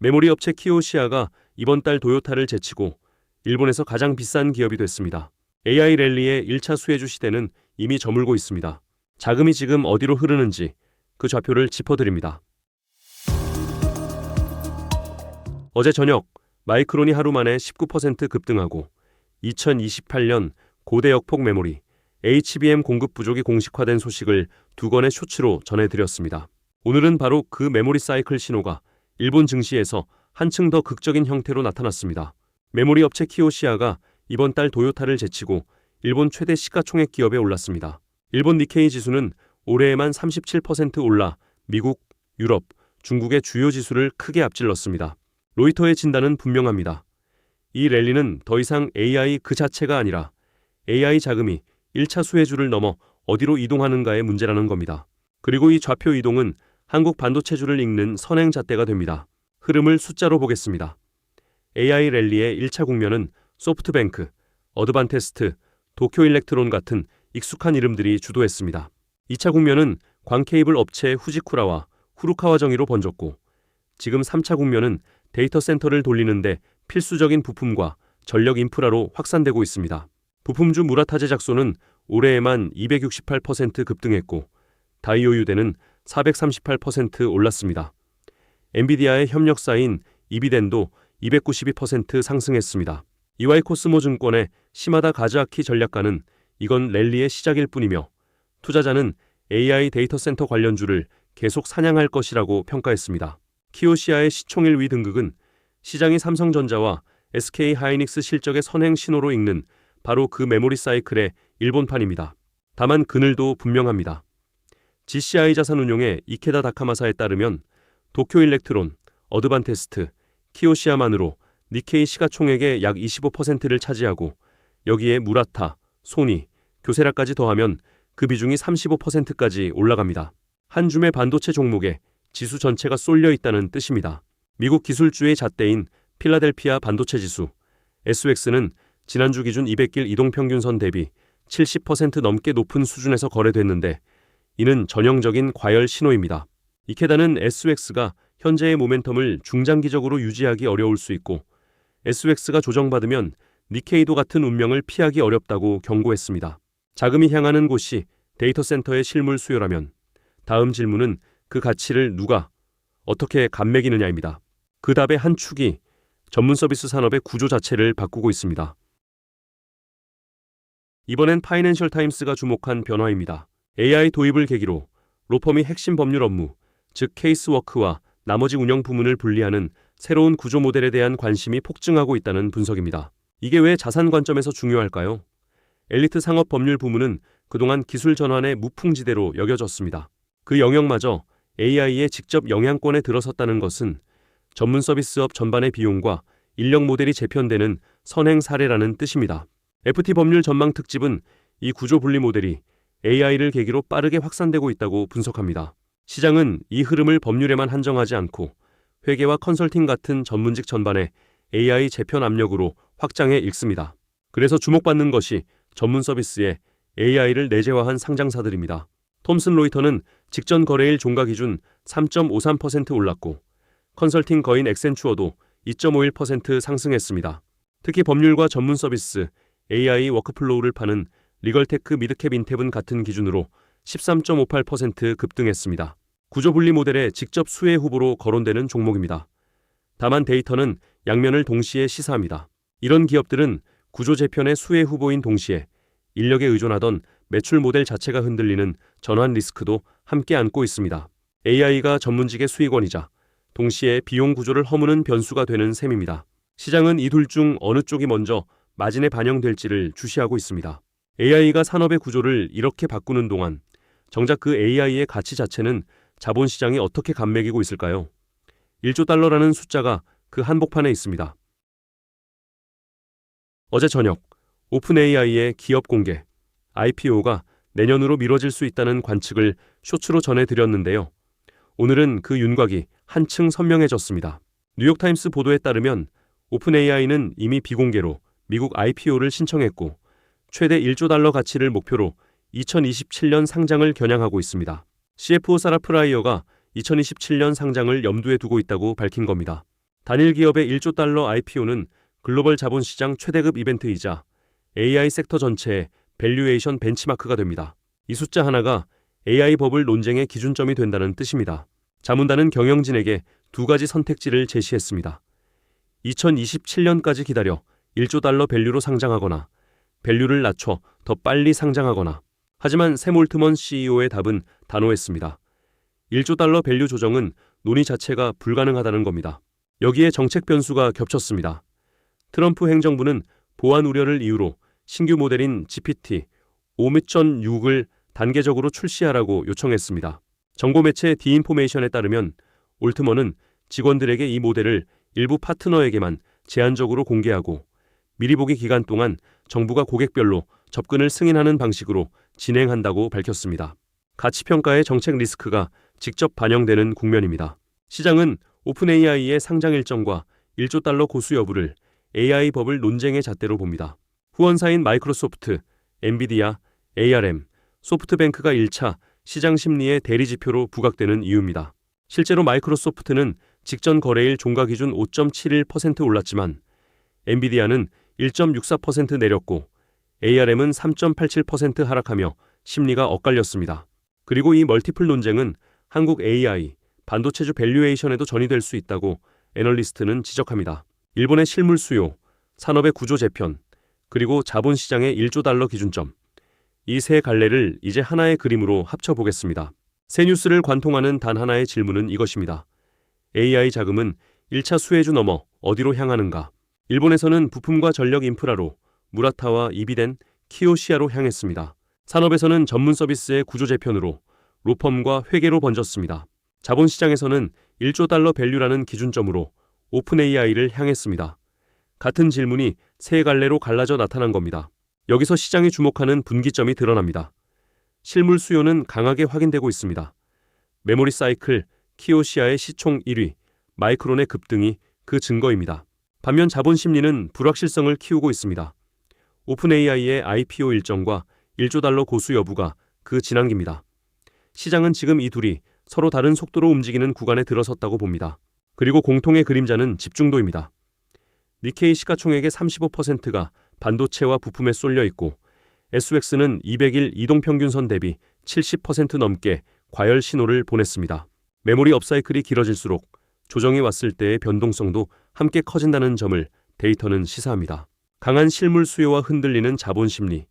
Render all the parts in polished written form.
메모리 업체 키오시아가 이번 달 도요타를 제치고 일본에서 가장 비싼 기업이 됐습니다. AI 랠리의 1차 수혜주 시대는 이미 저물고 있습니다. 자금이 지금 어디로 흐르는지 그 좌표를 짚어드립니다. 어제 저녁 마이크론이 하루 만에 19% 급등하고 2028년 고대 역폭 메모리 HBM 공급 부족이 공식화된 소식을 두 건의 쇼츠로 전해드렸습니다. 오늘은 바로 그 메모리 사이클 신호가 일본 증시에서 한층 더 극적인 형태로 나타났습니다. 메모리 업체 키오시아가 이번 달 도요타를 제치고 일본 최대 시가총액 기업에 올랐습니다. 일본 니케이 지수는 올해에만 37% 올라 미국, 유럽, 중국의 주요 지수를 크게 앞질렀습니다. 로이터의 진단은 분명합니다. 이 랠리는 더 이상 AI 그 자체가 아니라 AI 자금이 1차 수혜주를 넘어 어디로 이동하는가의 문제라는 겁니다. 그리고 이 좌표 이동은 한국 반도체주를 읽는 선행 잣대가 됩니다. 흐름을 숫자로 보겠습니다. AI 랠리의 1차 국면은 소프트뱅크, 어드반테스트, 도쿄일렉트론 같은 익숙한 이름들이 주도했습니다. 2차 국면은 광케이블 업체 후지쿠라와 후루카와 정의로 번졌고 지금 3차 국면은 데이터 센터를 돌리는데 필수적인 부품과 전력 인프라로 확산되고 있습니다. 부품주 무라타 제작소는 올해에만 268% 급등했고 다이오 유대는 438% 올랐습니다. 엔비디아의 협력사인 이비덴도 292% 상승했습니다. 이와이 코스모 증권의 시마다 가즈아키 전략가는 이건 랠리의 시작일 뿐이며 투자자는 AI 데이터 센터 관련주를 계속 사냥할 것이라고 평가했습니다. 키오시아의 시총 1위 등극은 시장이 삼성전자와 SK 하이닉스 실적의 선행 신호로 읽는 바로 그 메모리 사이클의 일본판입니다. 다만 그늘도 분명합니다. GCI 자산운용의 이케다 다카마사에 따르면 도쿄일렉트론, 어드반테스트, 키오시아만으로 니케이 시가총액의 약 25%를 차지하고 여기에 무라타, 소니, 교세라까지 더하면 그 비중이 35%까지 올라갑니다. 한 줌의 반도체 종목에 지수 전체가 쏠려 있다는 뜻입니다. 미국 기술주의 잣대인 필라델피아 반도체 지수, SX는 지난주 기준 200길 이동평균선 대비 70% 넘게 높은 수준에서 거래됐는데 이는 전형적인 과열 신호입니다. 이케다는 SX가 현재의 모멘텀을 중장기적으로 유지하기 어려울 수 있고 SX가 조정받으면 니케이도 같은 운명을 피하기 어렵다고 경고했습니다. 자금이 향하는 곳이 데이터 센터의 실물 수요라면 다음 질문은 그 가치를 누가 어떻게 감매기느냐입니다. 그 답의 한 축이 전문 서비스 산업의 구조 자체를 바꾸고 있습니다. 이번엔 파이낸셜 타임스가 주목한 변화입니다. AI 도입을 계기로 로펌이 핵심 법률 업무, 즉 케이스워크와 나머지 운영 부문을 분리하는 새로운 구조 모델에 대한 관심이 폭증하고 있다는 분석입니다. 이게 왜 자산 관점에서 중요할까요? 엘리트 상업 법률 부문은 그동안 기술 전환의 무풍지대로 여겨졌습니다. 그 영역마저 AI의 직접 영향권에 들어섰다는 것은 전문 서비스업 전반의 비용과 인력 모델이 재편되는 선행 사례라는 뜻입니다. FT 법률 전망 특집은 이 구조 분리 모델이 AI를 계기로 빠르게 확산되고 있다고 분석합니다. 시장은 이 흐름을 법률에만 한정하지 않고 회계와 컨설팅 같은 전문직 전반에 AI 재편 압력으로 확장해 읽습니다. 그래서 주목받는 것이 전문 서비스에 AI를 내재화한 상장사들입니다. 톰슨 로이터는 직전 거래일 종가 기준 3.53% 올랐고 컨설팅 거인 엑센추어도 2.51% 상승했습니다. 특히 법률과 전문 서비스, AI 워크플로우를 파는 리걸테크 미드캡 인탭은 같은 기준으로 13.58% 급등했습니다. 구조 분리 모델의 직접 수혜 후보로 거론되는 종목입니다. 다만 데이터는 양면을 동시에 시사합니다. 이런 기업들은 구조 재편의 수혜 후보인 동시에 인력에 의존하던 매출 모델 자체가 흔들리는 전환 리스크도 함께 안고 있습니다. AI가 전문직의 수익원이자 동시에 비용 구조를 허무는 변수가 되는 셈입니다. 시장은 이 둘 중 어느 쪽이 먼저 마진에 반영될지를 주시하고 있습니다. AI가 산업의 구조를 이렇게 바꾸는 동안 정작 그 AI의 가치 자체는 자본시장이 어떻게 감매기고 있을까요? 1조 달러라는 숫자가 그 한복판에 있습니다. 어제 저녁 오픈 AI의 기업 공개, IPO가 내년으로 미뤄질 수 있다는 관측을 쇼츠로 전해드렸는데요. 오늘은 그 윤곽이 한층 선명해졌습니다. 뉴욕타임스 보도에 따르면 오픈 AI는 이미 비공개로 미국 IPO를 신청했고 최대 1조 달러 가치를 목표로 2027년 상장을 겨냥하고 있습니다. CFO 사라 프라이어가 2027년 상장을 염두에 두고 있다고 밝힌 겁니다. 단일 기업의 1조 달러 IPO는 글로벌 자본시장 최대급 이벤트이자 AI 섹터 전체의 밸류에이션 벤치마크가 됩니다. 이 숫자 하나가 AI 버블 논쟁의 기준점이 된다는 뜻입니다. 자문단은 경영진에게 두 가지 선택지를 제시했습니다. 2027년까지 기다려 1조 달러 밸류로 상장하거나 밸류를 낮춰 더 빨리 상장하거나. 하지만 샘 올트먼 CEO의 답은 단호했습니다. 1조 달러 밸류 조정은 논의 자체가 불가능하다는 겁니다. 여기에 정책 변수가 겹쳤습니다. 트럼프 행정부는 보안 우려를 이유로 신규 모델인 GPT 5.6을 단계적으로 출시하라고 요청했습니다. 정보 매체 디인포메이션에 따르면 올트먼은 직원들에게 이 모델을 일부 파트너에게만 제한적으로 공개하고 미리 보기 기간 동안 정부가 고객별로 접근을 승인하는 방식으로 진행한다고 밝혔습니다. 가치평가의 정책 리스크가 직접 반영되는 국면입니다. 시장은 오픈 AI의 상장 일정과 1조 달러 고수 여부를 AI 버블 논쟁의 잣대로 봅니다. 후원사인 마이크로소프트, 엔비디아, ARM, 소프트뱅크가 1차 시장 심리의 대리지표로 부각되는 이유입니다. 실제로 마이크로소프트는 직전 거래일 종가 기준 5.71% 올랐지만 엔비디아는 1.64% 내렸고 ARM은 3.87% 하락하며 심리가 엇갈렸습니다. 그리고 이 멀티플 논쟁은 한국 AI, 반도체주 밸류에이션에도 전이될 수 있다고 애널리스트는 지적합니다. 일본의 실물 수요, 산업의 구조 재편, 그리고 자본시장의 1조 달러 기준점. 이 세 갈래를 이제 하나의 그림으로 합쳐보겠습니다. 새 뉴스를 관통하는 단 하나의 질문은 이것입니다. AI 자금은 1차 수혜주 넘어 어디로 향하는가? 일본에서는 부품과 전력 인프라로 무라타와 이비덴, 키오시아로 향했습니다. 산업에서는 전문 서비스의 구조 재편으로 로펌과 회계로 번졌습니다. 자본시장에서는 1조 달러 밸류라는 기준점으로 오픈 AI를 향했습니다. 같은 질문이 세 갈래로 갈라져 나타난 겁니다. 여기서 시장이 주목하는 분기점이 드러납니다. 실물 수요는 강하게 확인되고 있습니다. 메모리 사이클, 키오시아의 시총 1위, 마이크론의 급등이 그 증거입니다. 반면 자본 심리는 불확실성을 키우고 있습니다. 오픈 AI의 IPO 일정과 1조 달러 고수 여부가 그 진앙기입니다. 시장은 지금 이 둘이 서로 다른 속도로 움직이는 구간에 들어섰다고 봅니다. 그리고 공통의 그림자는 집중도입니다. 니케이 시가총액의 35%가 반도체와 부품에 쏠려 있고 SX는 200일 이동평균선 대비 70% 넘게 과열 신호를 보냈습니다. 메모리 업사이클이 길어질수록 조정이 왔을 때의 변동성도 함께 커진다는 점을 데이터는 시사합니다. 강한 실물 수요와 흔들리는 자본 심리,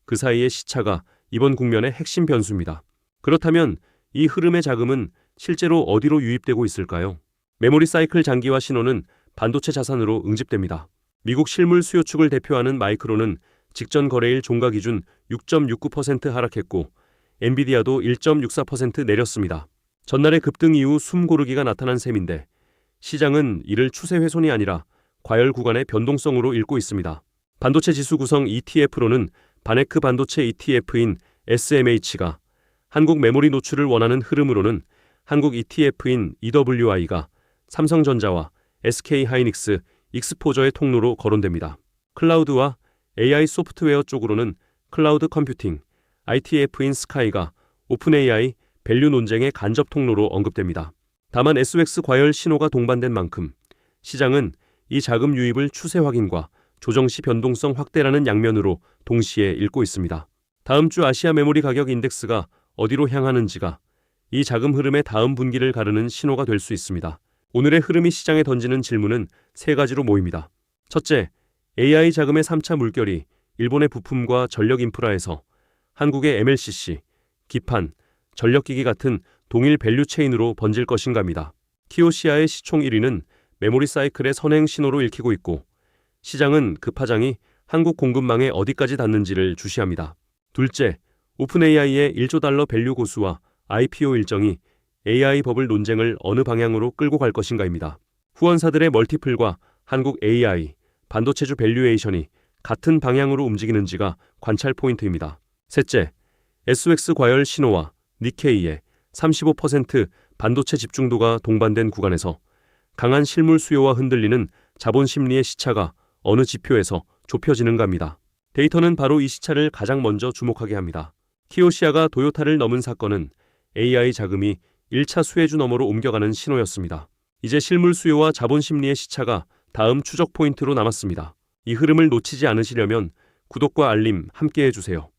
그 사이의 시차가 이번 국면의 핵심 변수입니다. 그렇다면 이 흐름의 자금은 실제로 어디로 유입되고 있을까요? 메모리 사이클 장기화 신호는 반도체 자산으로 응집됩니다. 미국 실물 수요 축을 대표하는 마이크론은 직전 거래일 종가 기준 6.69% 하락했고 엔비디아도 1.64% 내렸습니다. 전날의 급등 이후 숨고르기가 나타난 셈인데 시장은 이를 추세 훼손이 아니라 과열 구간의 변동성으로 읽고 있습니다. 반도체 지수 구성 ETF로는 바네크 반도체 ETF인 SMH가, 한국 메모리 노출을 원하는 흐름으로는 한국 ETF인 EWI가 삼성전자와 SK하이닉스, 익스포저의 통로로 거론됩니다. 클라우드와 AI 소프트웨어 쪽으로는 클라우드 컴퓨팅, ITF인 스카이가 오픈 AI, 밸류 논쟁의 간접 통로로 언급됩니다. 다만 SX 과열 신호가 동반된 만큼 시장은 이 자금 유입을 추세 확인과 조정 시 변동성 확대라는 양면으로 동시에 읽고 있습니다. 다음 주 아시아 메모리 가격 인덱스가 어디로 향하는지가 이 자금 흐름의 다음 분기를 가르는 신호가 될 수 있습니다. 오늘의 흐름이 시장에 던지는 질문은 세 가지로 모입니다. 첫째, AI 자금의 3차 물결이 일본의 부품과 전력 인프라에서 한국의 MLCC, 기판, 전력기기 같은 동일 밸류 체인으로 번질 것인가입니다. 키오시아의 시총 1위는 메모리 사이클의 선행 신호로 읽히고 있고 시장은 그 파장이 한국 공급망에 어디까지 닿는지를 주시합니다. 둘째, 오픈 AI의 1조 달러 밸류 고수와 IPO 일정이 AI 버블 논쟁을 어느 방향으로 끌고 갈 것인가입니다. 후원사들의 멀티플과 한국 AI, 반도체주 밸류에이션이 같은 방향으로 움직이는지가 관찰 포인트입니다. 셋째, SX 과열 신호와 니케이의 35% 반도체 집중도가 동반된 구간에서 강한 실물 수요와 흔들리는 자본 심리의 시차가 어느 지표에서 좁혀지는가입니다. 데이터는 바로 이 시차를 가장 먼저 주목하게 합니다. 키오시아가 도요타를 넘은 사건은 AI 자금이 1차 수혜주 너머로 옮겨가는 신호였습니다. 이제 실물 수요와 자본 심리의 시차가 다음 추적 포인트로 남았습니다. 이 흐름을 놓치지 않으시려면 구독과 알림 함께 해주세요.